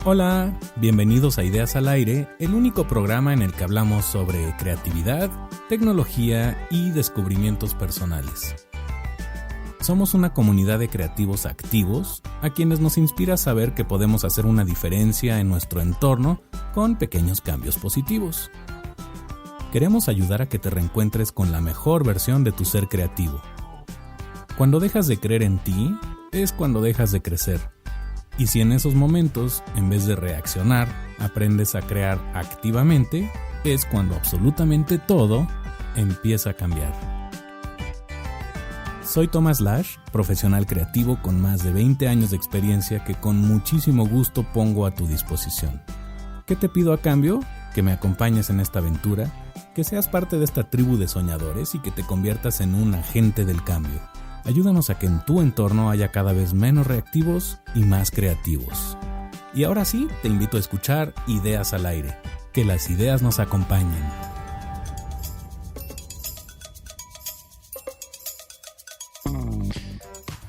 Hola, bienvenidos a Ideas al Aire, el único programa en el que hablamos sobre creatividad, tecnología y descubrimientos personales. Somos una comunidad de creativos activos a quienes nos inspira saber que podemos hacer una diferencia en nuestro entorno con pequeños cambios positivos. Queremos ayudar a que te reencuentres con la mejor versión de tu ser creativo. Cuando dejas de creer en ti, es cuando dejas de crecer. Y si en esos momentos, en vez de reaccionar, aprendes a crear activamente, es cuando absolutamente todo empieza a cambiar. Soy Tomás Lash, profesional creativo con más de 20 años de experiencia que con muchísimo gusto pongo a tu disposición. ¿Qué te pido a cambio? Que me acompañes en esta aventura, que seas parte de esta tribu de soñadores y que te conviertas en un agente del cambio. Ayúdanos a que en tu entorno haya cada vez menos reactivos y más creativos. Y ahora sí, te invito a escuchar Ideas al Aire. Que las ideas nos acompañen.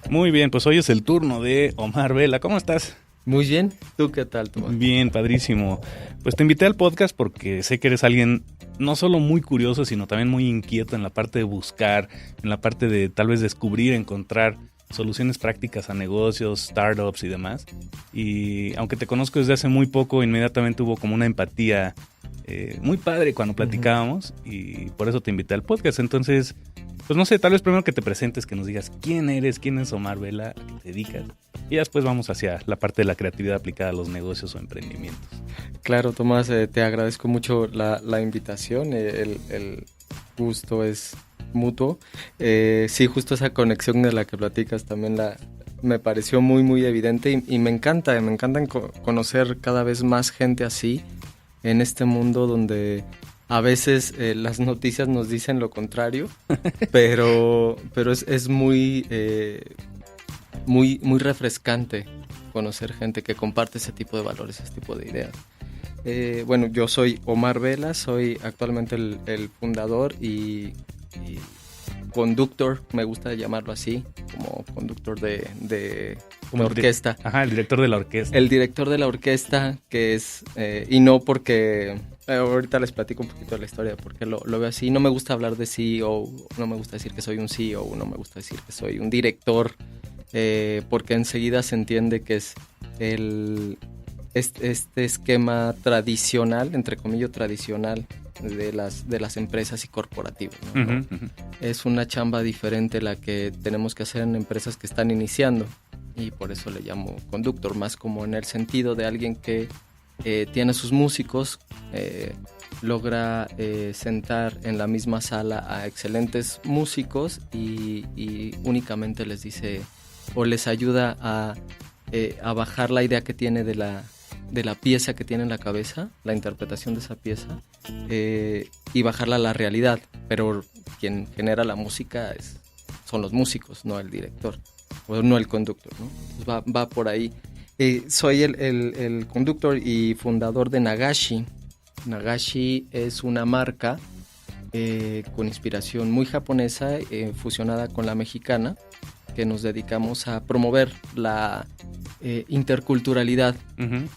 Muy bien, pues hoy es el turno de Omar Vela. ¿Cómo estás? Muy bien. ¿Tú qué tal, Tomás? Bien, padrísimo. Pues te invité al podcast porque sé que eres alguien no solo muy curioso, sino también muy inquieto en la parte de buscar, en la parte de tal vez descubrir, encontrar soluciones prácticas a negocios, startups y demás. Y aunque te conozco desde hace muy poco, inmediatamente hubo como una empatía muy padre cuando platicábamos y por eso te invité al podcast. Entonces, pues no sé, tal vez primero que te presentes, que nos digas quién eres, quién es Omar Vela, a qué te dedicas. Y después vamos hacia la parte de la creatividad aplicada a los negocios o emprendimientos. Claro, Tomás, te agradezco mucho la invitación, el gusto es mutuo. Sí, justo esa conexión de la que platicas también me pareció muy evidente y me encanta conocer cada vez más gente así en este mundo donde a veces las noticias nos dicen lo contrario, pero es muy refrescante conocer gente que comparte ese tipo de valores, ese tipo de ideas. Bueno, yo soy Omar Vela, soy actualmente el fundador y conductor, me gusta llamarlo así, como conductor de orquesta. Ajá, el director de la orquesta. El director de la orquesta, que es, y no porque, ahorita les platico un poquito de la historia, porque lo veo así, no me gusta hablar de CEO, no me gusta decir que soy un CEO, no me gusta decir que soy un director, porque enseguida se entiende que es este esquema tradicional, entre comillas tradicional, de las empresas y corporativos, ¿no? Uh-huh, uh-huh. Es una chamba diferente la que tenemos que hacer en empresas que están iniciando y por eso le llamo conductor, más como en el sentido de alguien que tiene sus músicos, logra sentar en la misma sala a excelentes músicos y únicamente les dice o les ayuda a bajar la idea que tiene de la pieza que tiene en la cabeza, la interpretación de esa pieza, y bajarla a la realidad. Pero quien genera la música son los músicos, no el director, o no el conductor, ¿no? Entonces va por ahí. Soy el conductor y fundador de Nagashi. Nagashi es una marca con inspiración muy japonesa, fusionada con la mexicana, que nos dedicamos a promover la interculturalidad uh-huh.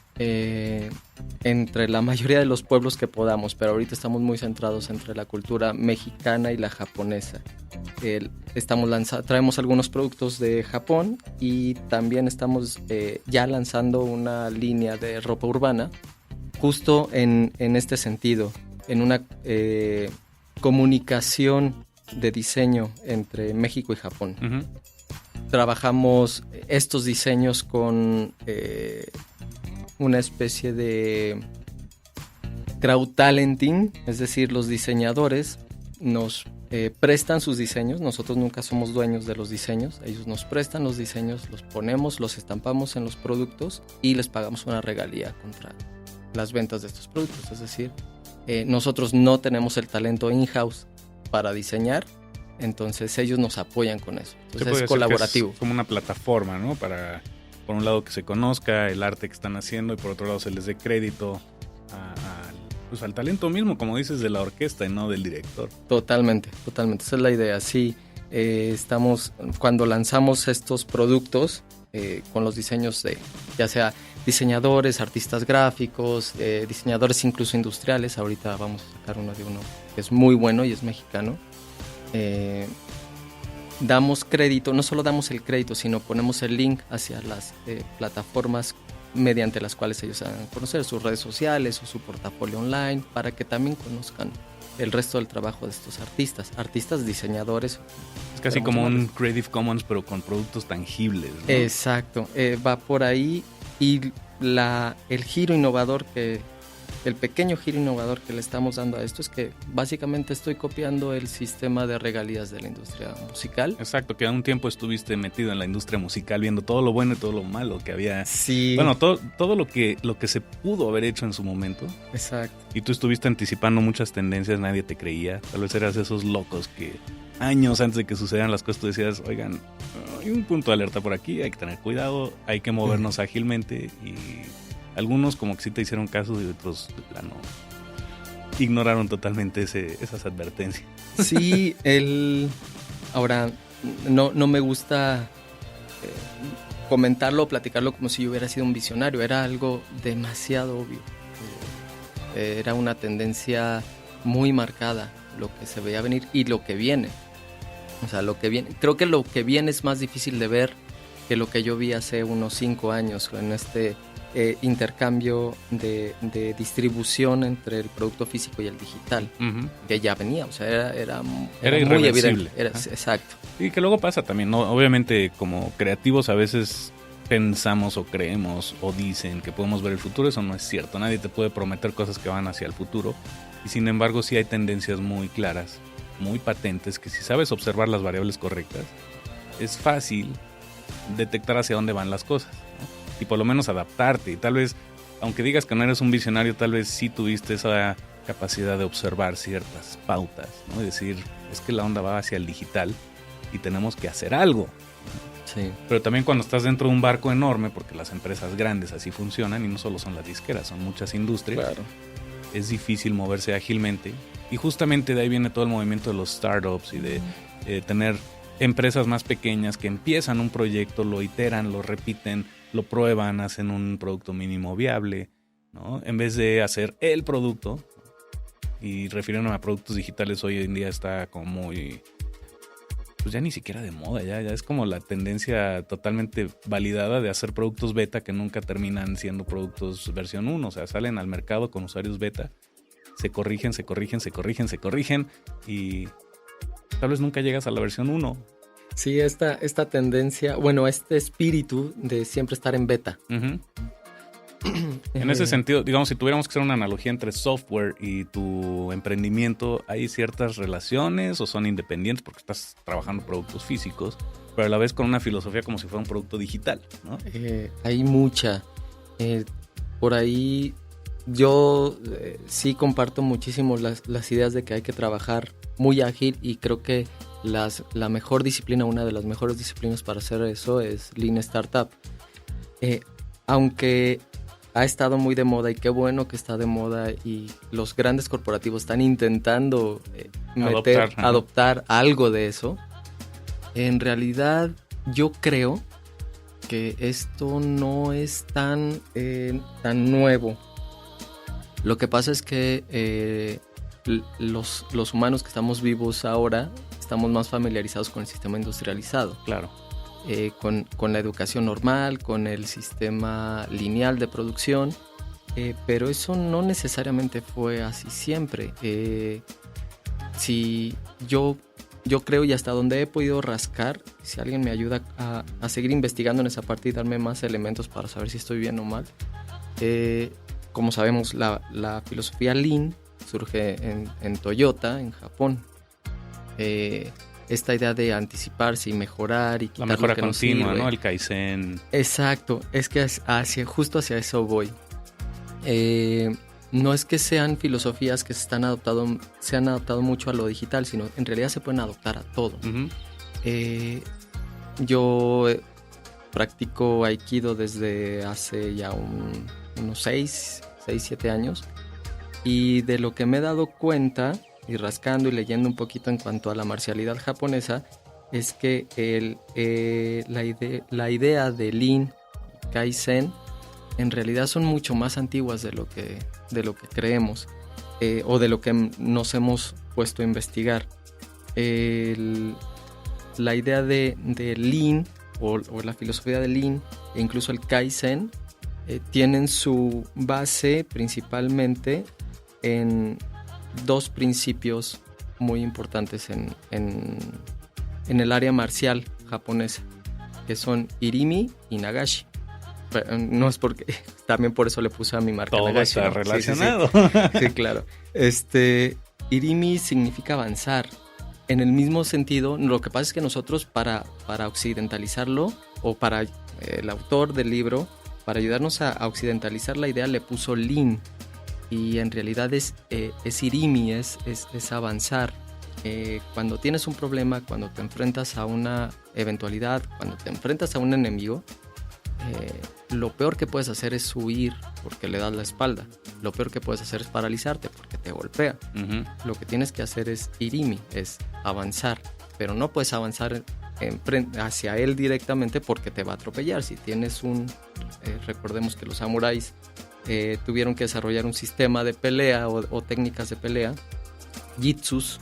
Entre la mayoría de los pueblos que podamos, pero ahorita estamos muy centrados entre la cultura mexicana y la japonesa. Traemos algunos productos de Japón y también estamos ya lanzando una línea de ropa urbana, justo en este sentido, en una comunicación de diseño entre México y Japón. Uh-huh. Trabajamos estos diseños con una especie de crowd talenting, es decir, los diseñadores nos prestan sus diseños, nosotros nunca somos dueños de los diseños, ellos nos prestan los diseños, los ponemos, los estampamos en los productos y les pagamos una regalía contra las ventas de estos productos, es decir, nosotros no tenemos el talento in-house para diseñar, entonces ellos nos apoyan con eso. Entonces es colaborativo. Es como una plataforma, ¿no? Para, por un lado, que se conozca el arte que están haciendo y por otro lado se les dé crédito pues al talento mismo, como dices, de la orquesta y no del director. Totalmente. Esa es la idea. Sí, Cuando lanzamos estos productos con los diseños de, ya sea diseñadores, artistas gráficos, diseñadores incluso industriales, ahorita vamos a sacar uno que es muy bueno y es mexicano, damos crédito, no solo damos el crédito, sino ponemos el link hacia las plataformas mediante las cuales ellos van a conocer sus redes sociales o su portafolio online, para que también conozcan el resto del trabajo de estos artistas, diseñadores. Es casi como un Creative Commons, pero con productos tangibles, ¿no? Exacto, va por ahí, y el giro innovador el pequeño giro innovador que le estamos dando a esto es que básicamente estoy copiando el sistema de regalías de la industria musical. Exacto, que a un tiempo estuviste metido en la industria musical viendo todo lo bueno y todo lo malo que había. Sí. Bueno, todo lo que se pudo haber hecho en su momento. Exacto. Y tú estuviste anticipando muchas tendencias, nadie te creía. Tal vez eras esos locos que años antes de que sucedan las cosas tú decías, oigan, hay un punto de alerta por aquí, hay que tener cuidado, hay que movernos ágilmente. Y algunos como que sí te hicieron caso y otros de plano ignoraron totalmente esas advertencias. Sí, ahora no me gusta comentarlo o platicarlo como si yo hubiera sido un visionario, era algo demasiado obvio. Era una tendencia muy marcada lo que se veía venir y lo que viene. O sea, lo que viene, creo que lo que viene es más difícil de ver que lo que yo vi hace unos 5 años en este intercambio de distribución entre el producto físico y el digital, que ya venía, o sea, era muy evidente. Exacto. Y que luego pasa también, ¿no? Obviamente como creativos a veces pensamos o creemos o dicen que podemos ver el futuro, eso no es cierto, nadie te puede prometer cosas que van hacia el futuro, y sin embargo sí hay tendencias muy claras, muy patentes, que si sabes observar las variables correctas, es fácil detectar hacia dónde van las cosas, ¿no? Y por lo menos adaptarte, y tal vez, aunque digas que no eres un visionario, tal vez sí tuviste esa capacidad de observar ciertas pautas, ¿no? Es decir, es que la onda va hacia el digital y tenemos que hacer algo. Sí. Pero también cuando estás dentro de un barco enorme, porque las empresas grandes así funcionan, y no solo son las disqueras, son muchas industrias, claro, es difícil moverse ágilmente, y justamente de ahí viene todo el movimiento de los startups y de tener empresas más pequeñas que empiezan un proyecto, lo iteran, lo repiten, lo prueban, hacen un producto mínimo viable, ¿no? En vez de hacer el producto, y refiriéndome a productos digitales, hoy en día está como muy, pues ya ni siquiera de moda, ya es como la tendencia totalmente validada de hacer productos beta que nunca terminan siendo productos versión 1, o sea, salen al mercado con usuarios beta, se corrigen y tal vez nunca llegas a la versión 1. Sí, esta tendencia, bueno, este espíritu de siempre estar en beta. Uh-huh. En ese sentido, digamos, si tuviéramos que hacer una analogía entre software y tu emprendimiento, ¿hay ciertas relaciones o son independientes porque estás trabajando productos físicos, pero a la vez con una filosofía como si fuera un producto digital, ¿no? Hay mucha. Por ahí yo sí comparto muchísimo las ideas de que hay que trabajar muy ágil, y creo que la mejor disciplina, una de las mejores disciplinas para hacer eso es Lean Startup. Aunque ha estado muy de moda, y qué bueno que está de moda, y los grandes corporativos están intentando adoptar algo de eso, en realidad yo creo que esto no es tan nuevo. Lo que pasa es que los humanos que estamos vivos ahora estamos más familiarizados con el sistema industrializado. Claro. Con la educación normal, con el sistema lineal de producción, pero eso no necesariamente fue así siempre. Si yo creo, y hasta donde he podido rascar, si alguien me ayuda a seguir investigando en esa parte y darme más elementos para saber si estoy bien o mal, como sabemos, la filosofía Lean surge en Toyota, en Japón. Esta idea de anticiparse y mejorar y quitar la mejora lo que continua, nos sirve, ¿no? El Kaizen. Exacto, es que justo hacia eso voy. No es que sean filosofías que se han adaptado mucho a lo digital, sino en realidad se pueden adoptar a todo. Uh-huh. Yo practico Aikido desde hace ya unos 6-7 años, y de lo que me he dado cuenta, y rascando y leyendo un poquito en cuanto a la marcialidad japonesa, es que la idea de Lean, Kaizen, en realidad son mucho más antiguas de lo que creemos, o de lo que nos hemos puesto a investigar. La idea de Lean o la filosofía de Lean e incluso el Kaizen tienen su base principalmente en dos principios muy importantes en el área marcial japonesa, que son Irimi y Nagashi. Pero no es porque, también por eso le puse a mi marca todo Nagashi. está ¿no? relacionado. Sí, claro. Irimi significa avanzar. En el mismo sentido, lo que pasa es que nosotros para occidentalizarlo, o para el autor del libro, para ayudarnos a occidentalizar la idea, le puso Lean. Y en realidad es Irimi, es avanzar. Cuando tienes un problema, cuando te enfrentas a una eventualidad, cuando te enfrentas a un enemigo, lo peor que puedes hacer es huir porque le das la espalda. Lo peor que puedes hacer es paralizarte porque te golpea. Uh-huh. Lo que tienes que hacer es Irimi, es avanzar. Pero no puedes avanzar hacia él directamente porque te va a atropellar. Si tienes recordemos que los samuráis tuvieron que desarrollar un sistema de pelea o técnicas de pelea, jitsus,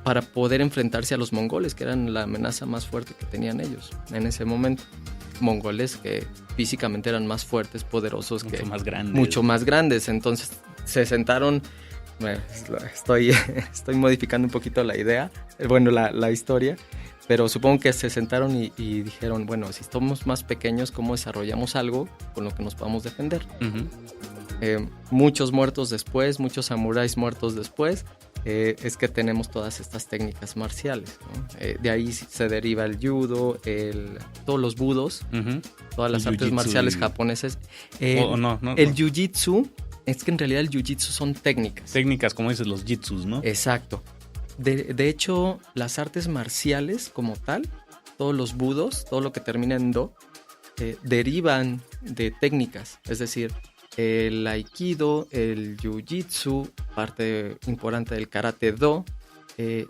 para poder enfrentarse a los mongoles, que eran la amenaza más fuerte que tenían ellos en ese momento. Mongoles que físicamente eran más fuertes, poderosos, mucho más grandes. Entonces se sentaron, estoy modificando un poquito la idea, la historia, pero supongo que se sentaron y dijeron, bueno, si somos más pequeños, ¿cómo desarrollamos algo con lo que nos podamos defender? Uh-huh. Muchos muertos después, muchos samuráis muertos después, es que tenemos todas estas técnicas marciales, ¿no? De ahí se deriva el judo, todos los budos, uh-huh, todas las artes marciales japonesas. El jiu-jitsu, es que en realidad el jiu-jitsu son técnicas. Técnicas, como dices, los jitsus, ¿no? Exacto. De hecho, las artes marciales como tal, todos los budos, todo lo que termina en do, derivan de técnicas, es decir, el aikido, el jiu-jitsu, parte importante del karate do,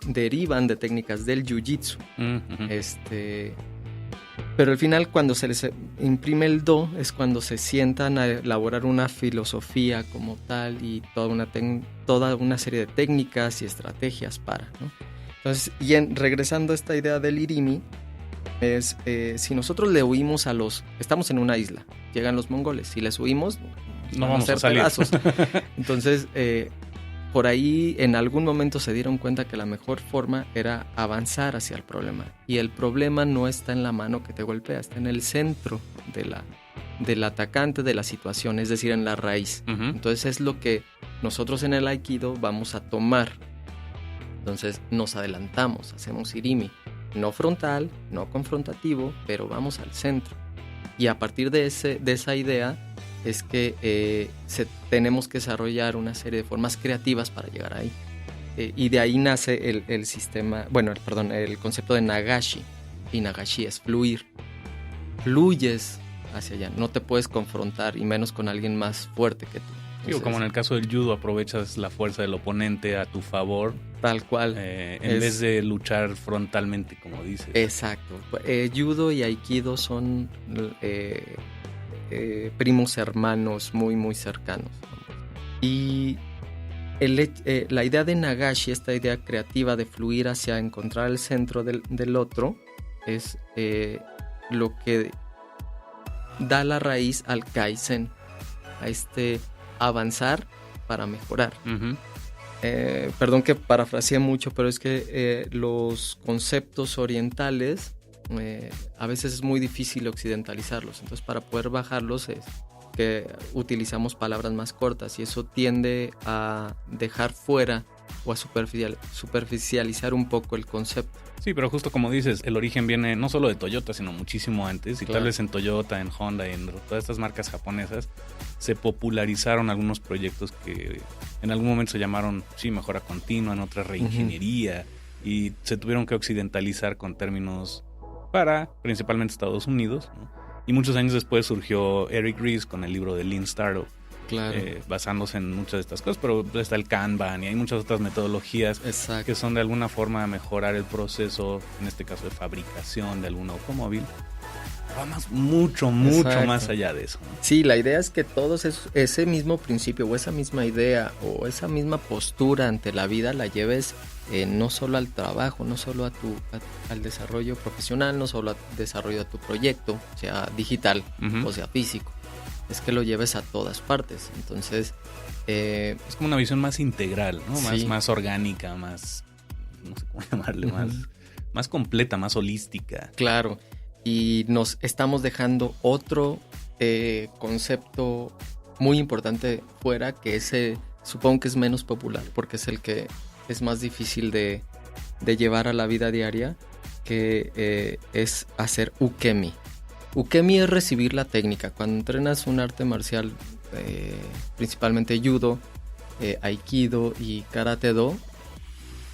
derivan de técnicas del jiu-jitsu. Uh-huh. Pero al final, cuando se les imprime el do, es cuando se sientan a elaborar una filosofía como tal y toda una serie de técnicas y estrategias para, ¿no? Entonces, regresando a esta idea del Irimi, es si nosotros le huimos estamos en una isla, llegan los mongoles, si les huimos, no vamos a salir. Pedazos. Entonces, por ahí en algún momento se dieron cuenta que la mejor forma era avanzar hacia el problema. Y el problema no está en la mano que te golpea, está en el centro del atacante de la situación, es decir, en la raíz. Uh-huh. Entonces es lo que nosotros en el Aikido vamos a tomar. Entonces nos adelantamos, hacemos Irimi. No frontal, no confrontativo, pero vamos al centro. Y a partir de esa idea es que tenemos que desarrollar una serie de formas creativas para llegar ahí. Y de ahí nace el concepto de Nagashi. Y Nagashi es fluir. Fluyes hacia allá, no te puedes confrontar, y menos con alguien más fuerte que tú. Digo, como en el caso del judo, aprovechas la fuerza del oponente a tu favor. Tal cual. En vez de luchar frontalmente, como dices. Exacto. Judo y aikido son primos hermanos muy, muy cercanos. Y la idea de Nagashi, esta idea creativa de fluir hacia encontrar el centro del otro, es lo que da la raíz al Kaizen, a avanzar para mejorar. Uh-huh. Perdón que parafraseé mucho, pero es que los conceptos orientales a veces es muy difícil occidentalizarlos. Entonces, para poder bajarlos es que utilizamos palabras más cortas, y eso tiende a dejar fuera o a superficializar un poco el concepto. Sí, pero justo como dices, el origen viene no solo de Toyota, sino muchísimo antes. Y claro, tal vez en Toyota, en Honda y en todas estas marcas japonesas se popularizaron algunos proyectos que en algún momento se llamaron, mejora continua, en otras reingeniería. Uh-huh. Y se tuvieron que occidentalizar con términos para principalmente Estados Unidos, ¿no? Y muchos años después surgió Eric Ries con el libro de Lean Startup, Claro. Basándose en muchas de estas cosas, pero está el Kanban y hay muchas otras metodologías Exacto. que son de alguna forma mejorar el proceso, en este caso de fabricación de algún automóvil. Va mucho Exacto. más allá de eso, ¿no? Sí, la idea es que todos ese mismo principio o esa misma idea o esa misma postura ante la vida la lleves no solo al trabajo, no solo al desarrollo profesional, no solo al desarrollo de tu proyecto, sea digital o sea físico. Es que lo lleves a todas partes. Entonces... es como una visión más integral, ¿no? Sí. Más orgánica, más... no sé cómo llamarle, más completa, más holística. Claro. Y nos estamos dejando otro concepto muy importante fuera, que ese supongo que es menos popular, porque es el que es más difícil de llevar a la vida diaria, que es hacer ukemi. Ukemi es recibir la técnica. Cuando entrenas un arte marcial, principalmente judo, aikido y karate-do,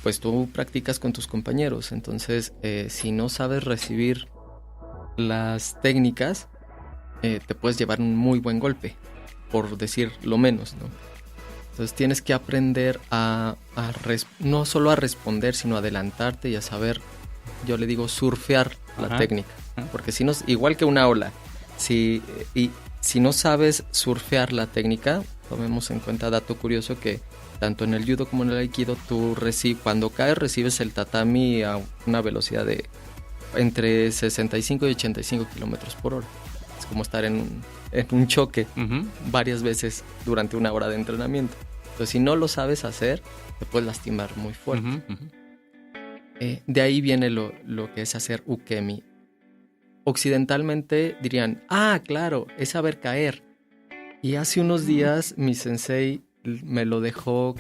pues tú practicas con tus compañeros. Entonces, si no sabes recibir las técnicas, te puedes llevar un muy buen golpe, por decir lo menos, ¿no? Entonces tienes que aprender no solo a responder, sino a adelantarte y a saber, yo le digo, surfear la técnica. Porque si no, igual que una ola, si no sabes surfear la técnica, tomemos en cuenta, dato curioso, que tanto en el judo como en el aikido, cuando caes recibes el tatami a una velocidad de entre 65 y 85 kilómetros por hora. Es como estar en un choque varias veces durante una hora de entrenamiento. Entonces, si no lo sabes hacer, te puedes lastimar muy fuerte. De ahí viene lo que es hacer ukemi. Occidentalmente dirían, claro, es saber caer. Y hace unos días mi sensei me lo dejó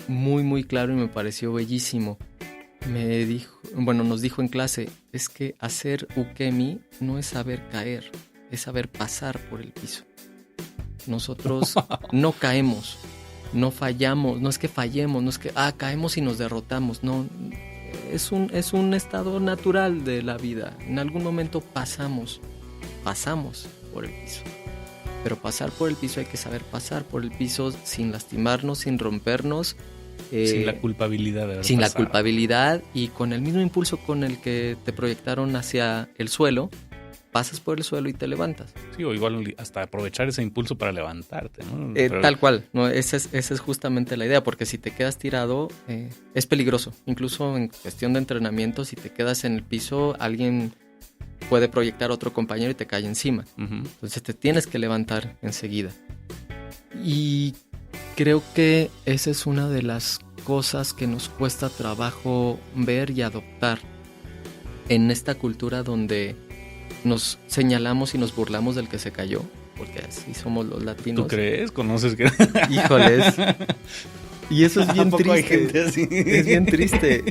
muy, muy claro y me pareció bellísimo. Nos dijo en clase, es que hacer ukemi no es saber caer, es saber pasar por el piso. Nosotros no caemos, no fallamos, no es que fallemos, no es que caemos y nos derrotamos, no, es un estado natural de la vida. En algún momento pasamos por el piso. Pero pasar por el piso hay que saber pasar por el piso sin lastimarnos, sin rompernos. Sin la culpabilidad de haber Sin pasado. la culpabilidad y con el mismo impulso con el que te proyectaron hacia el suelo, pasas por el suelo y te levantas. Sí, o igual hasta aprovechar ese impulso para levantarte, ¿no? Tal cual, ¿no? Esa es justamente la idea, porque si te quedas tirado es peligroso. Incluso en cuestión de entrenamiento, si te quedas en el piso, alguien puede proyectar a otro compañero y te cae encima. Entonces te tienes que levantar enseguida. Y creo que esa es una de las cosas que nos cuesta trabajo ver y adoptar en esta cultura donde nos señalamos y nos burlamos del que se cayó, porque así somos los latinos. ¿Tú crees? ¿Conoces que...? Híjoles. Y eso es bien ¿A poco hay triste. gente así? Es bien triste.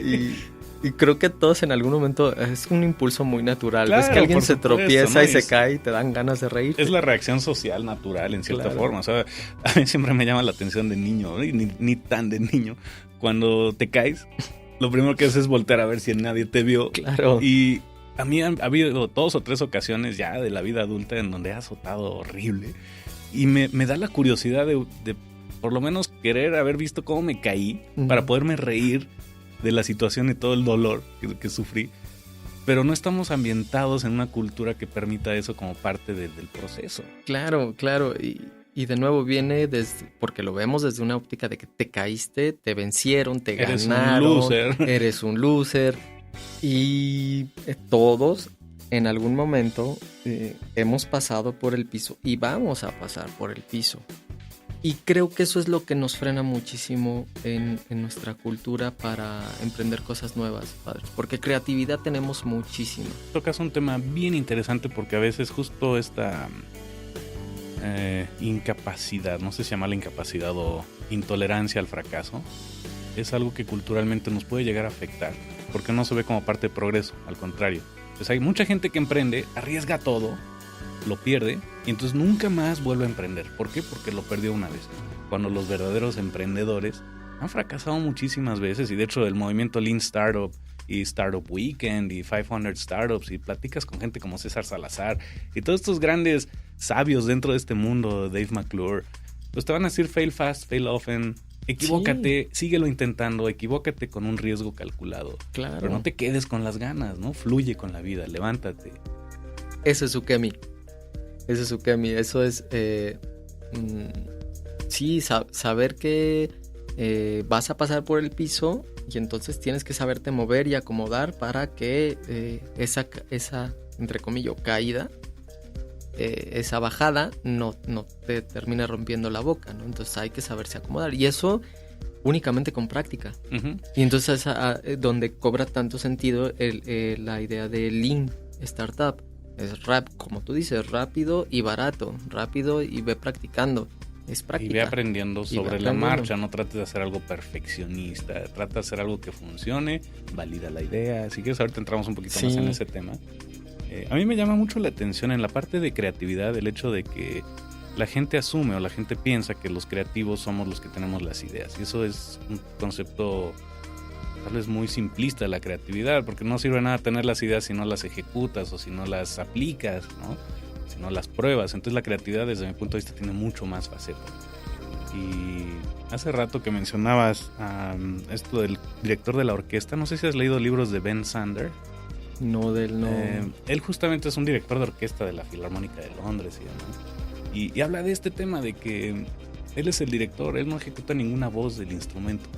Y creo que todos en algún momento es un impulso muy natural. Claro, ves que alguien por se supuesto, tropieza, ¿no? y se cae y te dan ganas de reír. Es la reacción social natural en cierta Claro. forma. O sea, a mí siempre me llama la atención de niño, ¿no? Y ni tan de niño. Cuando te caes, lo primero que haces es voltear a ver si nadie te vio. Claro. Y a mí ha habido 2 o 3 ocasiones ya de la vida adulta en donde he azotado horrible. Y me da la curiosidad de por lo menos querer haber visto cómo me caí para poderme reír de la situación y todo el dolor que sufrí. Pero no estamos ambientados en una cultura que permita eso como parte del proceso. Claro. Y de nuevo viene porque lo vemos desde una óptica de que te caíste, te vencieron, te Eres ganaron. un loser. Eres un loser. Y todos en algún momento hemos pasado por el piso y vamos a pasar por el piso. Y creo que eso es lo que nos frena muchísimo en nuestra cultura para emprender cosas nuevas, padres. Porque creatividad tenemos muchísima. Tocas un tema bien interesante porque a veces justo esta incapacidad, no sé si llamarla incapacidad o intolerancia al fracaso, es algo que culturalmente nos puede llegar a afectar porque no se ve como parte de progreso, al contrario. Pues hay mucha gente que emprende, arriesga todo, lo pierde y entonces nunca más vuelve a emprender. ¿Por qué? Porque lo perdió una vez. Cuando los verdaderos emprendedores han fracasado muchísimas veces y de hecho el movimiento Lean Startup y Startup Weekend y 500 Startups y platicas con gente como César Salazar y todos estos grandes sabios dentro de este mundo, Dave McClure, pues te van a decir fail fast, fail often. Equivócate, síguelo intentando, equivócate con un riesgo calculado. Claro. Pero no te quedes con las ganas, ¿no? Fluye con la vida, levántate. Eso es Ukemi. Eso es... sí, saber que vas a pasar por el piso y entonces tienes que saberte mover y acomodar para que esa, entre comillas, caída, esa bajada no te termine rompiendo la boca, ¿no? Entonces hay que saberse acomodar. Y eso únicamente con práctica. Uh-huh. Y entonces donde cobra tanto sentido la idea de Lean Startup. Es como tú dices, rápido y barato. Rápido y ve practicando. Es práctica. Y ve aprendiendo sobre la marcha. No trates de hacer algo perfeccionista. Trata de hacer algo que funcione. Valida la idea. Si quieres, ahorita entramos un poquito más en ese tema. A mí me llama mucho la atención en la parte de creatividad el hecho de que la gente asume o la gente piensa que los creativos somos los que tenemos las ideas. Y eso es un concepto tal vez muy simplista de la creatividad, porque no sirve nada tener las ideas si no las ejecutas o si no las aplicas, ¿no? Si no las pruebas. Entonces la creatividad desde mi punto de vista tiene mucho más facetas. Y hace rato que mencionabas esto del director de la orquesta, no sé si has leído libros de Ben Sander. No. Él justamente es un director de orquesta de la Filarmónica de Londres y habla de este tema de que él es el director, él no ejecuta ninguna voz del instrumento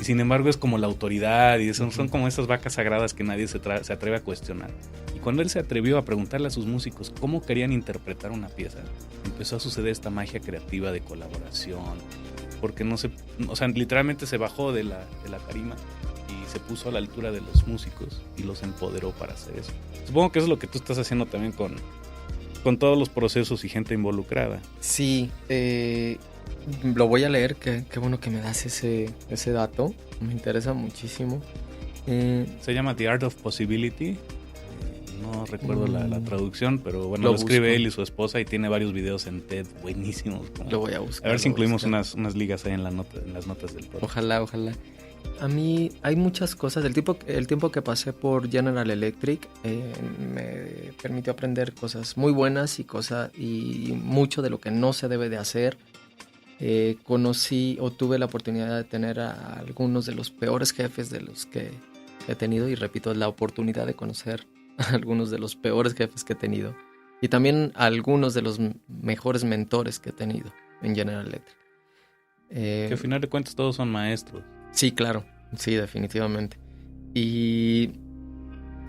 y sin embargo es como la autoridad y son como esas vacas sagradas que nadie se atreve a cuestionar. Y cuando él se atrevió a preguntarle a sus músicos cómo querían interpretar una pieza, empezó a suceder esta magia creativa de colaboración, porque literalmente se bajó de la tarima y se puso a la altura de los músicos y los empoderó para hacer eso. Supongo que eso es lo que tú estás haciendo también con todos los procesos y gente involucrada. Sí, lo voy a leer, qué bueno que me das ese dato, me interesa muchísimo. Se llama The Art of Possibility, no recuerdo la traducción, pero bueno, lo escribe él y su esposa y tiene varios videos en TED buenísimos. Lo voy a buscar. A ver si incluimos unas ligas ahí en las notas del podcast. Ojalá. A mí hay muchas cosas. El tiempo que pasé por General Electric me permitió aprender cosas muy buenas y mucho de lo que no se debe de hacer. Conocí o tuve la oportunidad de tener a algunos de los peores jefes de los que he tenido, y repito, la oportunidad de conocer a algunos de los peores jefes que he tenido y también a algunos de los mejores mentores que he tenido en General Electric. Que al final de cuentas todos son maestros. Sí, claro, sí, definitivamente. Y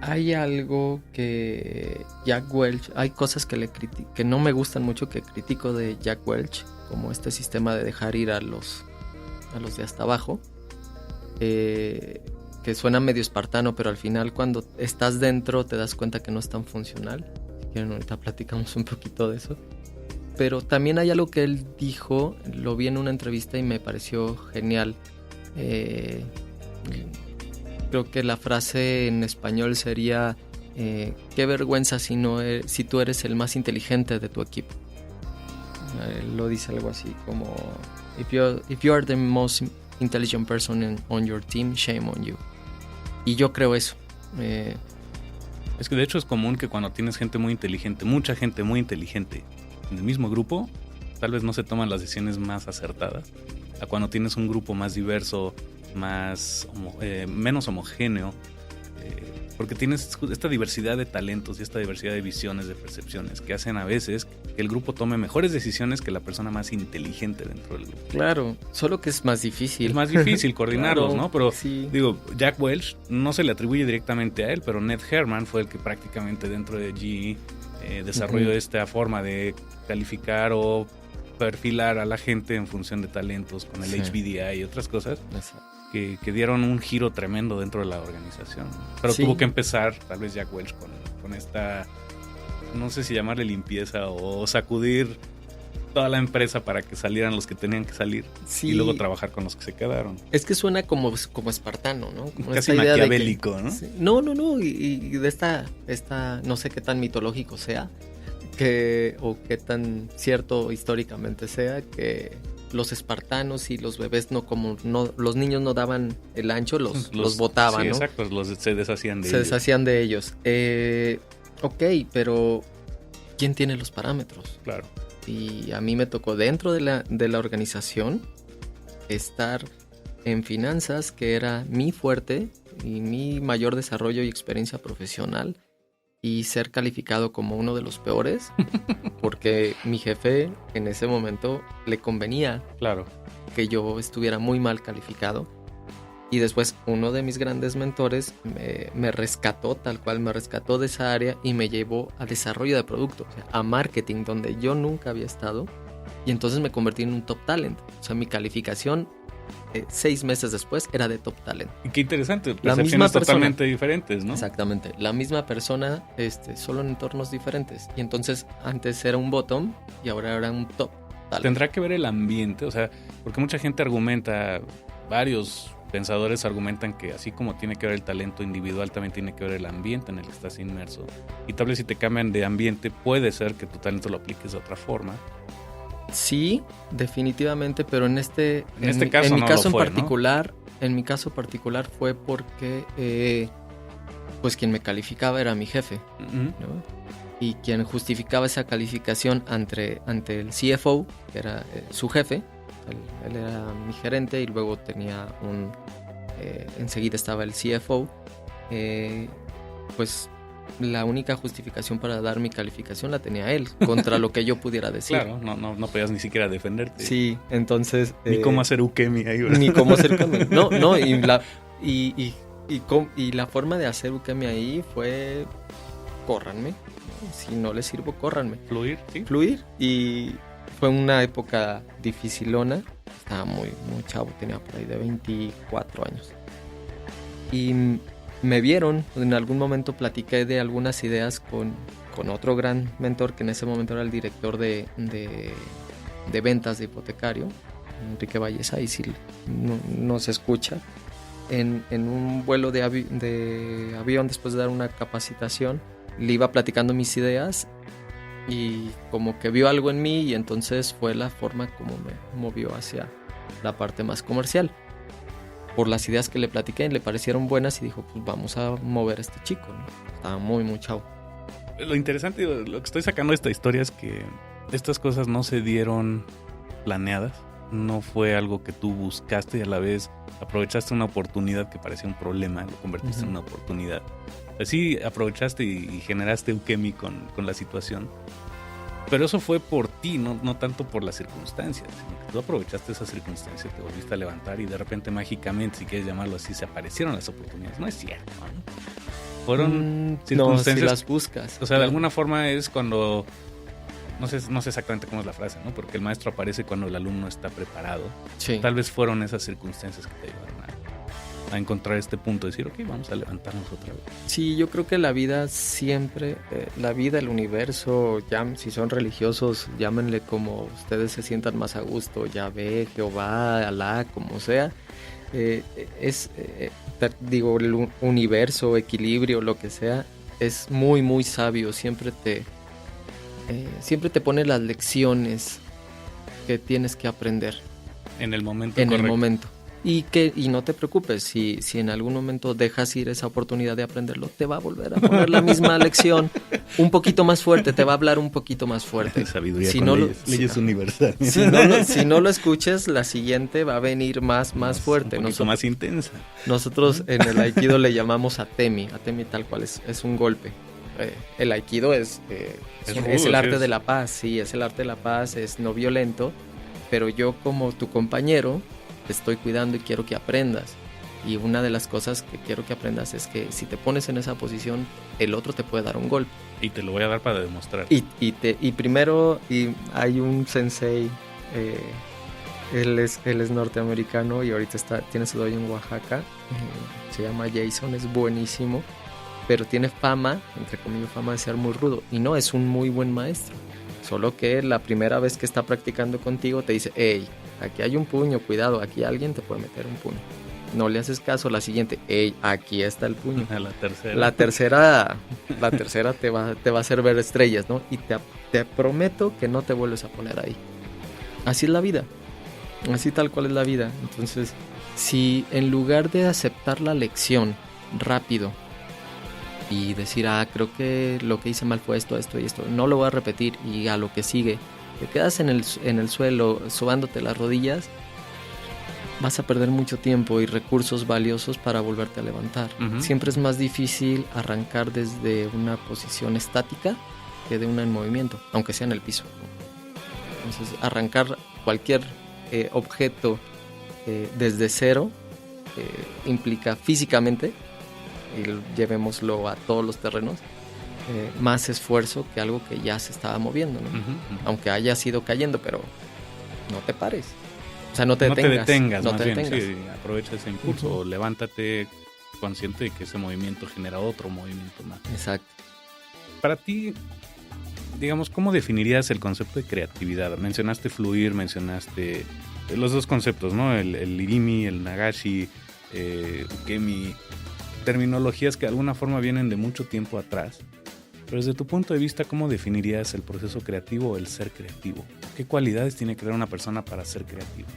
hay algo que Jack Welch, hay cosas que no me gustan mucho, que critico de Jack Welch, como este sistema de dejar ir a los de hasta abajo, que suena medio espartano, pero al final cuando estás dentro te das cuenta que no es tan funcional. Si quieren, ahorita platicamos un poquito de eso. Pero también hay algo que él dijo, lo vi en una entrevista y me pareció genial. Creo que la frase en español sería qué vergüenza si tú eres el más inteligente de tu equipo. Lo dice algo así como if you are the most intelligent person on your team, shame on you. Y yo creo eso. Es que de hecho es común que cuando tienes gente muy inteligente, mucha gente muy inteligente en el mismo grupo, tal vez no se toman las decisiones más acertadas a cuando tienes un grupo más diverso, menos homogéneo, porque tienes esta diversidad de talentos y esta diversidad de visiones, de percepciones, que hacen a veces que el grupo tome mejores decisiones que la persona más inteligente dentro del grupo. Claro, solo que es más difícil. Es más difícil coordinarlos, claro, ¿no? Pero sí. Digo, Jack Welch no se le atribuye directamente a él, pero Ned Herman fue el que prácticamente dentro de GE desarrolló esta forma de calificar o perfilar a la gente en función de talentos con el HBDI y otras cosas. Que dieron un giro tremendo dentro de la organización. Pero tuvo que empezar, tal vez Jack Welch, con esta, no sé si llamarle limpieza o sacudir toda la empresa para que salieran los que tenían que salir y luego trabajar con los que se quedaron. Es que suena como espartano, ¿no? Como casi maquiavélico, ¿no? Sí. No, y de esta, no sé qué tan mitológico sea, o qué tan cierto históricamente sea, que los espartanos y los bebés los niños no daban el ancho, los botaban, sí, ¿no? Exacto, se deshacían de ellos. Se deshacían de ellos. Ok, pero ¿quién tiene los parámetros? Claro. y a mí me tocó dentro de la organización estar en finanzas, que era mi fuerte y mi mayor desarrollo y experiencia profesional, y ser calificado como uno de los peores porque mi jefe en ese momento le convenía que yo estuviera muy mal calificado. Y después uno de mis grandes mentores me rescató, tal cual me rescató de esa área y me llevó a desarrollo de producto, o sea, a marketing, donde yo nunca había estado. Y entonces me convertí en un top talent. O sea, mi calificación 6 meses después era de top talent. Y qué interesante, la percepciones totalmente diferentes, ¿no? Exactamente, la misma persona, solo en entornos diferentes. Y entonces antes era un bottom y ahora era un top talent. ¿Tendrá que ver el ambiente? O sea, porque mucha gente argumenta, varios pensadores argumentan que así como tiene que ver el talento individual, también tiene que ver el ambiente en el que estás inmerso. Y tal vez si te cambian de ambiente, puede ser que tu talento lo apliques de otra forma. Sí, definitivamente, pero en mi caso particular fue porque pues quien me calificaba era mi jefe, ¿no? Y quien justificaba esa calificación ante el CFO, que era su jefe. Él era mi gerente y luego tenía enseguida estaba el CFO. Pues la única justificación para dar mi calificación la tenía él, contra lo que yo pudiera decir. Claro, no podías ni siquiera defenderte. Sí, entonces... Ni cómo hacer ukemi ahí, ¿verdad? Ni cómo hacer ukemi. No, y la forma de hacer ukemi ahí fue... córranme. Si no les sirvo, córranme. Fluir, sí. Fluir. Y fue una época dificilona. Estaba muy, muy chavo, tenía por ahí de 24 años. Y me vieron, en algún momento platiqué de algunas ideas con otro gran mentor, que en ese momento era el director de ventas de hipotecario, Enrique Valleza, y si no se escucha. En un vuelo de avión, después de dar una capacitación, le iba platicando mis ideas y como que vio algo en mí, y entonces fue la forma como me movió hacia la parte más comercial. Por las ideas que le platiqué, le parecieron buenas y dijo, pues vamos a mover a este chico, ¿no? Estaba muy, muy chavo. Lo interesante, lo que estoy sacando de esta historia es que estas cosas no se dieron planeadas. No fue algo que tú buscaste y a la vez aprovechaste una oportunidad que parecía un problema, lo convertiste en una oportunidad. Así aprovechaste y generaste ukemi con la situación. Pero eso fue por ti, no tanto por las circunstancias, sino que tú aprovechaste esa circunstancia, te volviste a levantar y de repente mágicamente, si quieres llamarlo así, se aparecieron las oportunidades. No es cierto, ¿no? Fueron circunstancias. No, si las buscas. O sea, de alguna forma es cuando... No sé exactamente cómo es la frase, ¿no? Porque el maestro aparece cuando el alumno está preparado. Sí. Tal vez fueron esas circunstancias que te ayudaron a encontrar este punto de decir, ok, vamos a levantarnos otra vez. Sí, yo creo que la vida siempre, la vida, el universo, si son religiosos, llámenle como ustedes se sientan más a gusto, Yahvé, Jehová, Alá, como sea, el universo, equilibrio, lo que sea, es muy, muy sabio, siempre te pone las lecciones que tienes que aprender. En el momento correcto. En el momento. Y no te preocupes, si en algún momento dejas ir esa oportunidad de aprenderlo, te va a volver a poner la misma lección, un poquito más fuerte, te va a hablar un poquito más fuerte. Sabiduría con leyes universales. Si no lo escuches, la siguiente va a venir más fuerte. Un poquito más intensa. Nosotros en el Aikido le llamamos Atemi. Atemi tal cual es un golpe. El Aikido es el arte de la paz, sí, es el arte de la paz, es no violento, pero yo como tu compañero te estoy cuidando y quiero que aprendas. Y una de las cosas que quiero que aprendas es que si te pones en esa posición, el otro te puede dar un golpe. Y te lo voy a dar para demostrar. Y primero hay un sensei, él es norteamericano y ahorita tiene su dojo en Oaxaca, se llama Jason, es buenísimo, pero tiene fama, entre comillas fama de ser muy rudo, y no, es un muy buen maestro, solo que la primera vez que está practicando contigo te dice, hey, aquí hay un puño, cuidado, aquí alguien te puede meter un puño, no le haces caso. La siguiente, hey, aquí está el puño. La tercera te va a hacer ver estrellas, ¿no? Y te prometo que no te vuelves a poner ahí. Así es la vida, así tal cual es la vida. Entonces, si en lugar de aceptar la lección rápido y decir, creo que lo que hice mal fue esto y esto, no lo voy a repetir y a lo que sigue, te quedas en el suelo sobándote las rodillas, vas a perder mucho tiempo y recursos valiosos para volverte a levantar. Uh-huh. Siempre es más difícil arrancar desde una posición estática que de una en movimiento, aunque sea en el piso. Entonces, arrancar cualquier objeto desde cero implica físicamente, y llevémoslo a todos los terrenos, más esfuerzo que algo que ya se estaba moviendo, ¿no? Uh-huh. Aunque hayas ido cayendo, pero no te pares. O sea, no te detengas. No te detengas. Sí, aprovecha ese impulso. Uh-huh. Levántate consciente de que ese movimiento genera otro movimiento más. Exacto. Para ti, digamos, ¿cómo definirías el concepto de creatividad? Mencionaste fluir, mencionaste los dos conceptos, ¿no? El irimi, el nagashi, ukemi, terminologías que de alguna forma vienen de mucho tiempo atrás. Pero desde tu punto de vista, ¿cómo definirías el proceso creativo o el ser creativo? ¿Qué cualidades tiene que tener una persona para ser creativa?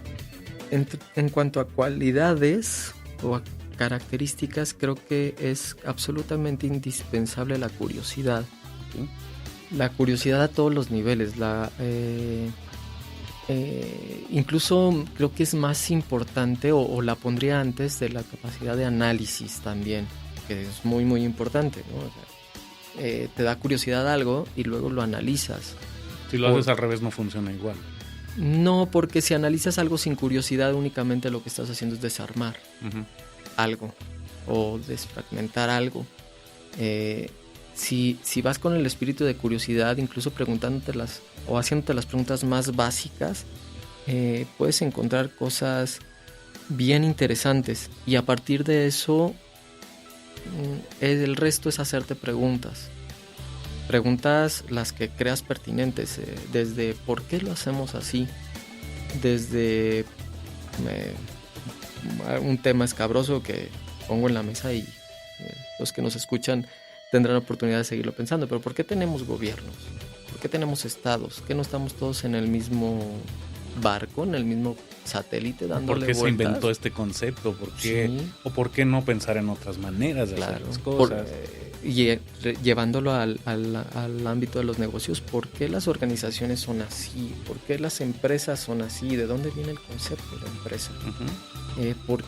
En cuanto a cualidades o a características, creo que es absolutamente indispensable la curiosidad. ¿Sí? La curiosidad a todos los niveles. Incluso creo que es más importante o la pondría antes de la capacidad de análisis también, que es muy muy importante, ¿no? O sea, te da curiosidad algo y luego lo analizas. Si lo haces al revés no funciona igual. No, porque si analizas algo sin curiosidad, únicamente lo que estás haciendo es desarmar uh-huh. algo o desfragmentar algo. Si vas con el espíritu de curiosidad, incluso preguntándotelas o haciéndote las preguntas más básicas, puedes encontrar cosas bien interesantes, y a partir de eso el resto es hacerte preguntas las que creas pertinentes, desde ¿por qué lo hacemos así? Desde un tema escabroso que pongo en la mesa y los que nos escuchan tendrán oportunidad de seguirlo pensando, pero ¿por qué tenemos gobiernos? ¿Por qué tenemos estados? ¿Qué no estamos todos en el mismo barco, en el mismo satélite dándole vueltas? ¿Por qué se inventó este concepto? ¿Por qué? Sí. ¿O por qué no pensar en otras maneras de hacer las cosas? Llevándolo al ámbito de los negocios, ¿por qué las organizaciones son así? ¿Por qué las empresas son así? ¿De dónde viene el concepto de empresa? Uh-huh. ¿Por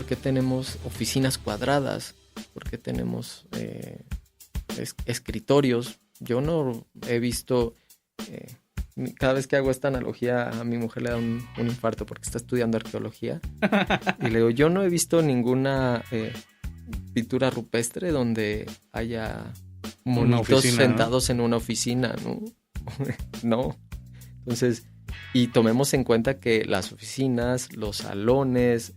qué tenemos oficinas cuadradas? ¿Por qué tenemos escritorios? Yo no he visto... cada vez que hago esta analogía, a mi mujer le da un infarto porque está estudiando arqueología. Y le digo, yo no he visto ninguna pintura rupestre donde haya monitos sentados, ¿no?, en una oficina, ¿no? No. Entonces, y tomemos en cuenta que las oficinas, los salones,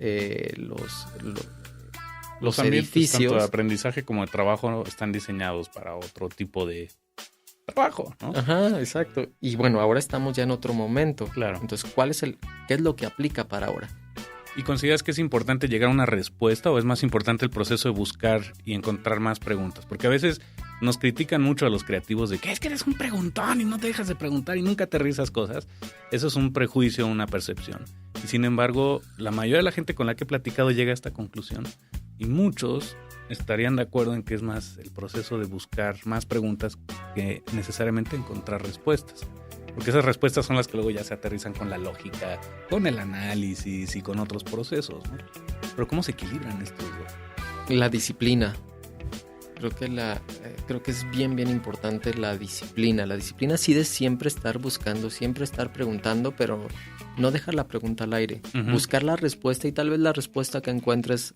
los edificios, tanto de aprendizaje como de trabajo, están diseñados para otro tipo de trabajo, ¿no? Ajá, exacto. Y bueno, ahora estamos ya en otro momento. Claro. Entonces, ¿qué es lo que aplica para ahora? ¿Y consideras que es importante llegar a una respuesta o es más importante el proceso de buscar y encontrar más preguntas? Porque a veces nos critican mucho a los creativos de que es que eres un preguntón y no te dejas de preguntar y nunca aterrizas cosas. Eso es un prejuicio, una percepción. Y sin embargo, la mayoría de la gente con la que he platicado llega a esta conclusión. Y muchos estarían de acuerdo en que es más el proceso de buscar más preguntas que necesariamente encontrar respuestas. Porque esas respuestas son las que luego ya se aterrizan con la lógica, con el análisis y con otros procesos, ¿no? Pero ¿cómo se equilibran estos dos? La disciplina. Creo que es bien importante la disciplina. La disciplina sí de siempre estar buscando, siempre estar preguntando, pero no dejar la pregunta al aire. Uh-huh. Buscar la respuesta, y tal vez la respuesta que encuentres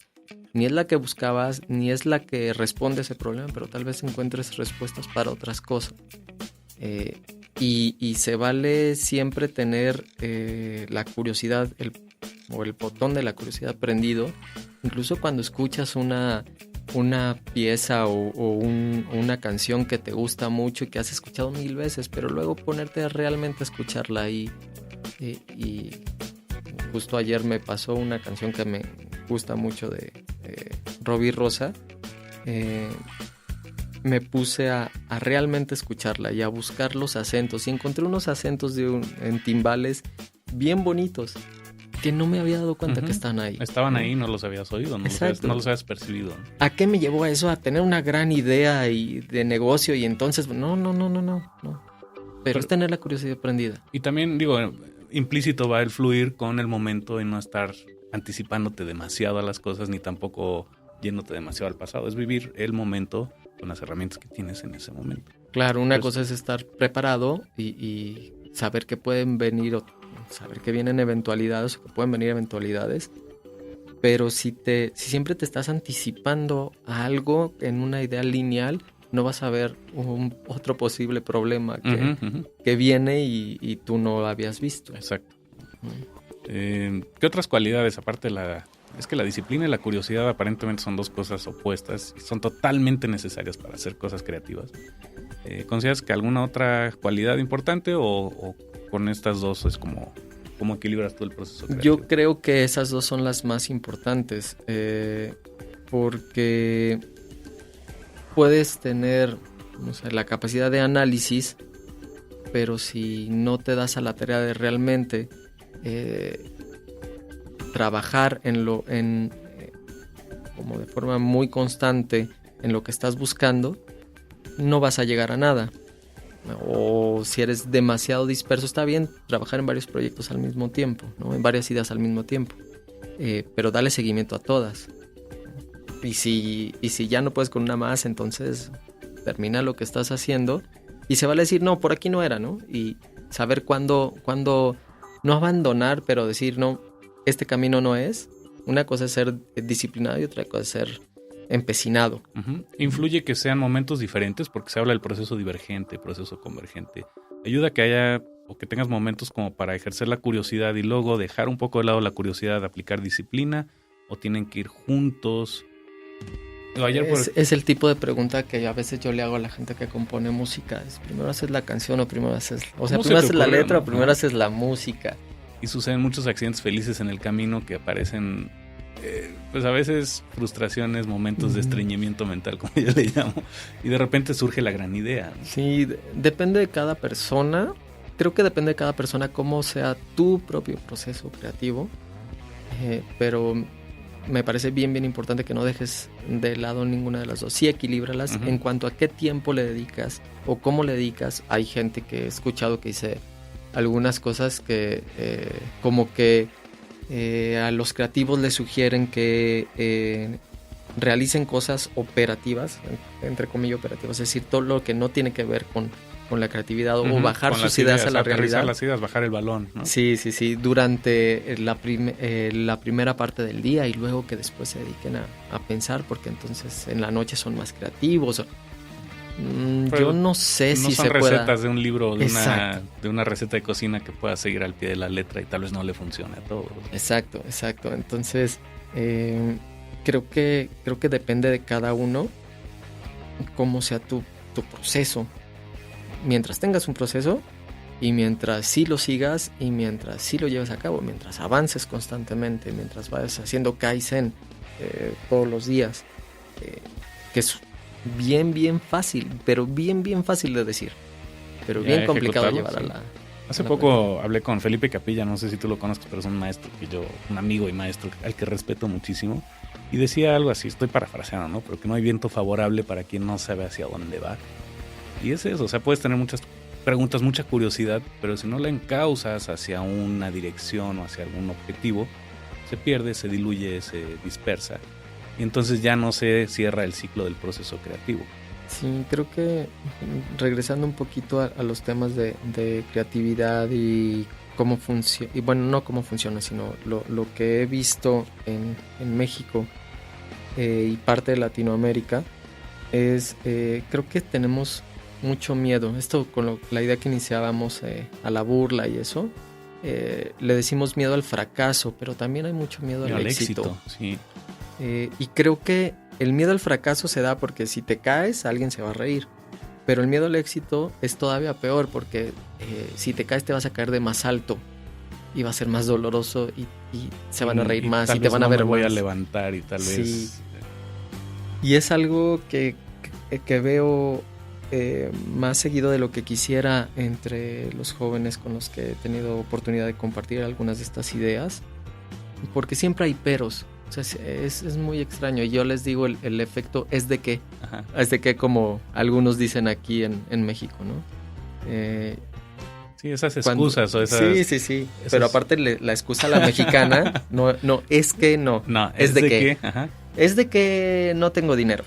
ni es la que buscabas, ni es la que responde a ese problema, pero tal vez encuentres respuestas para otras cosas. Y se vale siempre tener la curiosidad o el botón de la curiosidad prendido, incluso cuando escuchas una pieza o una canción que te gusta mucho y que has escuchado 1000 veces, pero luego ponerte realmente a escucharla y justo ayer me pasó una canción que me gusta mucho de Robbie Rosa. Me puse a realmente escucharla y a buscar los acentos, y encontré unos acentos en timbales bien bonitos que no me había dado cuenta, uh-huh, que están ahí. Estaban ahí, no los habías oído, no los habías percibido. ¿A qué me llevó a eso? A tener una gran idea de negocio, y entonces no. pero es tener la curiosidad prendida. Y también, digo, implícito va el fluir con el momento y no estar anticipándote demasiado a las cosas ni tampoco yéndote demasiado al pasado. Es vivir el momento con las herramientas que tienes en ese momento. Claro, una cosa es estar preparado y saber que pueden venir, o saber que vienen eventualidades o que pueden venir eventualidades, pero si siempre te estás anticipando a algo en una idea lineal, no vas a ver otro posible problema que viene y tú no lo habías visto. Exacto. ¿Qué otras cualidades, aparte es que la disciplina y la curiosidad aparentemente son dos cosas opuestas y son totalmente necesarias para hacer cosas creativas? ¿Consideras que alguna otra cualidad importante o con estas dos es como equilibras tú el proceso creativo? Yo creo que esas dos son las más importantes, porque puedes tener, no sé, la capacidad de análisis, pero si no te das a la tarea de realmente trabajar como de forma muy constante en lo que estás buscando, no vas a llegar a nada. O si eres demasiado disperso, está bien trabajar en varios proyectos al mismo tiempo, ¿no? En varias ideas al mismo tiempo, pero dale seguimiento a todas. Y si ya no puedes con una más, entonces termina lo que estás haciendo y se vale decir, no, por aquí no era, ¿no? Y saber cuándo no abandonar, pero decir, no, este camino no es. Una cosa es ser disciplinado y otra cosa es ser empecinado. Uh-huh. Influye que sean momentos diferentes porque se habla del proceso divergente, proceso convergente. Ayuda a que haya o que tengas momentos como para ejercer la curiosidad y luego dejar un poco de lado la curiosidad de aplicar disciplina, o tienen que ir juntos. Es el tipo de pregunta que a veces yo le hago a la gente que compone música. Es, primero haces la canción o primero haces... O sea, primero haces la letra o primero haces la música. Y suceden muchos accidentes felices en el camino que aparecen, pues a veces frustraciones, momentos de estreñimiento mental, como yo le llamo. Y de repente surge la gran idea, ¿no? Sí, depende de cada persona. Creo que depende de cada persona cómo sea tu propio proceso creativo. Pero... me parece bien importante que no dejes de lado ninguna de las dos. Sí, equilíbralas. Uh-huh. En cuanto a qué tiempo le dedicas o cómo le dedicas. Hay gente que he escuchado que dice algunas cosas que como que a los creativos les sugieren que realicen cosas operativas, entre comillas operativas, es decir, todo lo que no tiene que ver con la creatividad o bajar sus ideas a la realidad. Las ideas, bajar el balón, ¿no? Sí, durante la primera parte del día y luego que después se dediquen a pensar, porque entonces en la noche son más creativos. Yo no sé si se pueda. No son recetas de un libro, de una receta de cocina que pueda seguir al pie de la letra y tal vez no le funcione a todos. Exacto. Entonces, creo que depende de cada uno cómo sea tu proceso. Mientras tengas un proceso y mientras sí lo sigas y mientras sí lo lleves a cabo, mientras avances constantemente, mientras vayas haciendo Kaizen todos los días, que es bien fácil, pero bien fácil de decir, pero bien complicado de llevar a la... Hace poco hablé con Felipe Capilla, no sé si tú lo conozcas, pero es un maestro un amigo y maestro al que respeto muchísimo, y decía algo así, estoy parafraseando, ¿no? Pero que no hay viento favorable para quien no sabe hacia dónde va. Y es eso, o sea, puedes tener muchas preguntas, mucha curiosidad, pero si no la encauzas hacia una dirección o hacia algún objetivo, se pierde, se diluye, se dispersa. Y entonces ya no se cierra el ciclo del proceso creativo. Sí, creo que regresando un poquito a los temas de creatividad y cómo funciona, y bueno, no cómo funciona, sino lo que he visto en México y parte de Latinoamérica, es, creo que tenemos mucho miedo. Esto con la idea que iniciábamos a la burla y eso, le decimos miedo al fracaso, pero también hay mucho miedo al éxito. Sí. Y creo que el miedo al fracaso se da porque si te caes, alguien se va a reír. Pero el miedo al éxito es todavía peor porque si te caes te vas a caer de más alto y va a ser más doloroso y se van a reír más y te van a ver más. Voy a levantar y tal vez... Y es algo que veo más seguido de lo que quisiera entre los jóvenes con los que he tenido oportunidad de compartir algunas de estas ideas, porque siempre hay peros. O sea, es muy extraño. Y yo les digo, el efecto es de qué. Ajá. Es de qué, como algunos dicen aquí en México, ¿no? Sí, esas excusas o esas... Sí. Esas... Pero aparte la excusa a la mexicana no es que no. No, es de que... Ajá. Es de que no tengo dinero.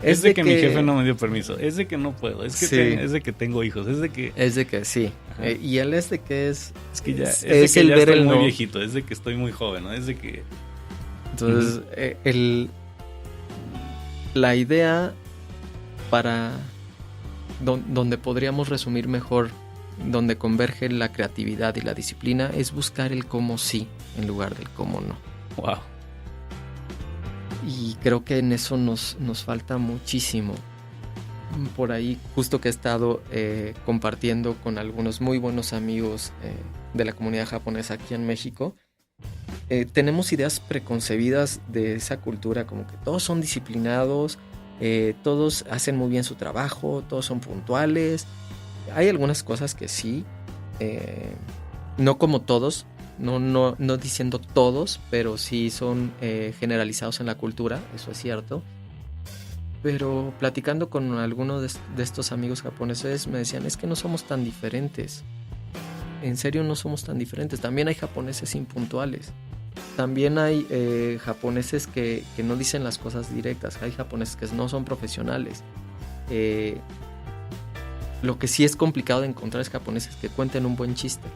Es de que mi jefe no me dio permiso. Es de que no puedo. Es de que tengo hijos. Es de que sí. Y él es de que es... Es que ya, es de que el ya ver estoy el muy no. viejito. Es de que estoy muy joven, ¿no? Es de que... Entonces, la idea para... donde podríamos resumir mejor, donde converge la creatividad y la disciplina, es buscar el cómo sí en lugar del cómo no. Wow. Y creo que en eso nos falta muchísimo. Por ahí, justo que he estado compartiendo con algunos muy buenos amigos de la comunidad japonesa aquí en México, tenemos ideas preconcebidas de esa cultura, como que todos son disciplinados, todos hacen muy bien su trabajo, todos son puntuales. Hay algunas cosas que sí, no como todos, no diciendo todos, pero sí son generalizados en la cultura, eso es cierto. Pero platicando con algunos de estos amigos japoneses me decían, es que no somos tan diferentes. En serio no somos tan diferentes. También hay japoneses impuntuales. También hay japoneses que no dicen las cosas directas. Hay japoneses que no son profesionales. Lo que sí es complicado de encontrar es japoneses que cuenten un buen chiste,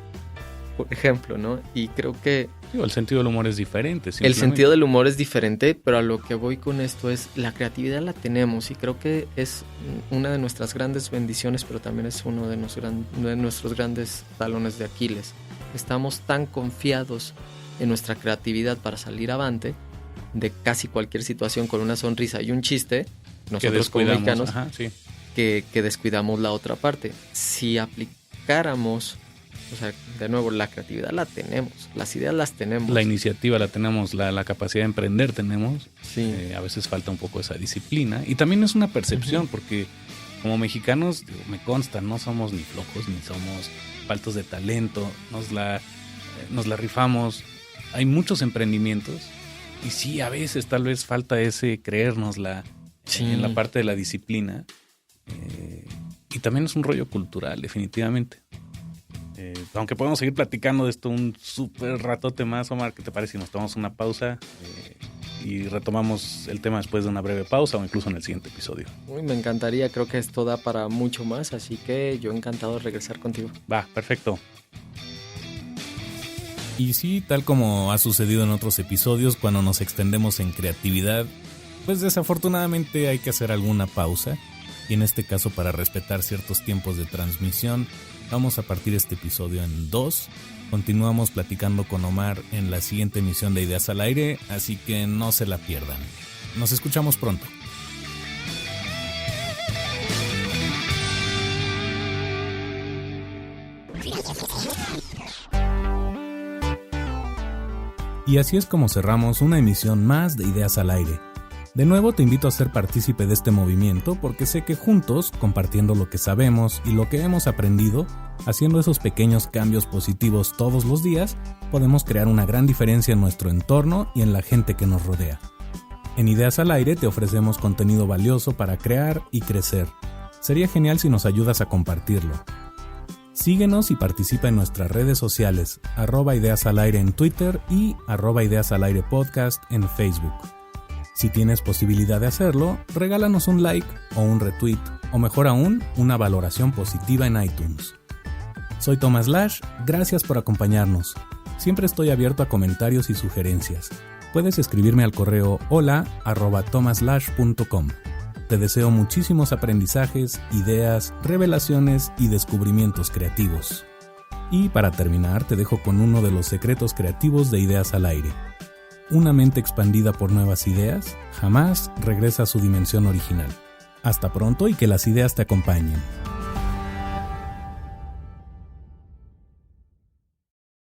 por ejemplo, ¿no? Y creo que... El sentido del humor es diferente. El sentido del humor es diferente, pero a lo que voy con esto es, la creatividad la tenemos y creo que es una de nuestras grandes bendiciones, pero también es uno de nuestros grandes talones de Aquiles. Estamos tan confiados en nuestra creatividad para salir avante de casi cualquier situación con una sonrisa y un chiste, nosotros como mexicanos, que descuidamos la otra parte. Si aplicáramos... O sea, de nuevo, la creatividad la tenemos, las ideas las tenemos. La iniciativa la tenemos, la capacidad de emprender tenemos. Sí. A veces falta un poco esa disciplina. Y también es una percepción, porque como mexicanos, me consta, no somos ni flojos, ni somos faltos de talento. Nos la rifamos. Hay muchos emprendimientos. Y sí, a veces tal vez falta ese creérnosla en la parte de la disciplina. Y también es un rollo cultural, definitivamente. Aunque podemos seguir platicando de esto un súper ratote más, Omar, ¿qué te parece si nos tomamos una pausa y retomamos el tema después de una breve pausa o incluso en el siguiente episodio? Uy, me encantaría, creo que esto da para mucho más, así que yo encantado de regresar contigo. Va, perfecto. Y sí, tal como ha sucedido en otros episodios, cuando nos extendemos en creatividad, pues desafortunadamente hay que hacer alguna pausa. Y en este caso, para respetar ciertos tiempos de transmisión, vamos a partir este episodio en 2. Continuamos platicando con Omar en la siguiente emisión de Ideas al Aire, así que no se la pierdan. Nos escuchamos pronto. Y así es como cerramos una emisión más de Ideas al Aire. De nuevo te invito a ser partícipe de este movimiento porque sé que juntos, compartiendo lo que sabemos y lo que hemos aprendido, haciendo esos pequeños cambios positivos todos los días, podemos crear una gran diferencia en nuestro entorno y en la gente que nos rodea. En Ideas al Aire te ofrecemos contenido valioso para crear y crecer. Sería genial si nos ayudas a compartirlo. Síguenos y participa en nuestras redes sociales, @ideasalaire en Twitter y @ideasalairepodcast en Facebook. Si tienes posibilidad de hacerlo, regálanos un like o un retweet, o mejor aún, una valoración positiva en iTunes. Soy Thomas Lash, gracias por acompañarnos. Siempre estoy abierto a comentarios y sugerencias. Puedes escribirme al correo hola@thomaslash.com. Te deseo muchísimos aprendizajes, ideas, revelaciones y descubrimientos creativos. Y para terminar, te dejo con uno de los secretos creativos de Ideas al Aire. Una mente expandida por nuevas ideas jamás regresa a su dimensión original. Hasta pronto y que las ideas te acompañen.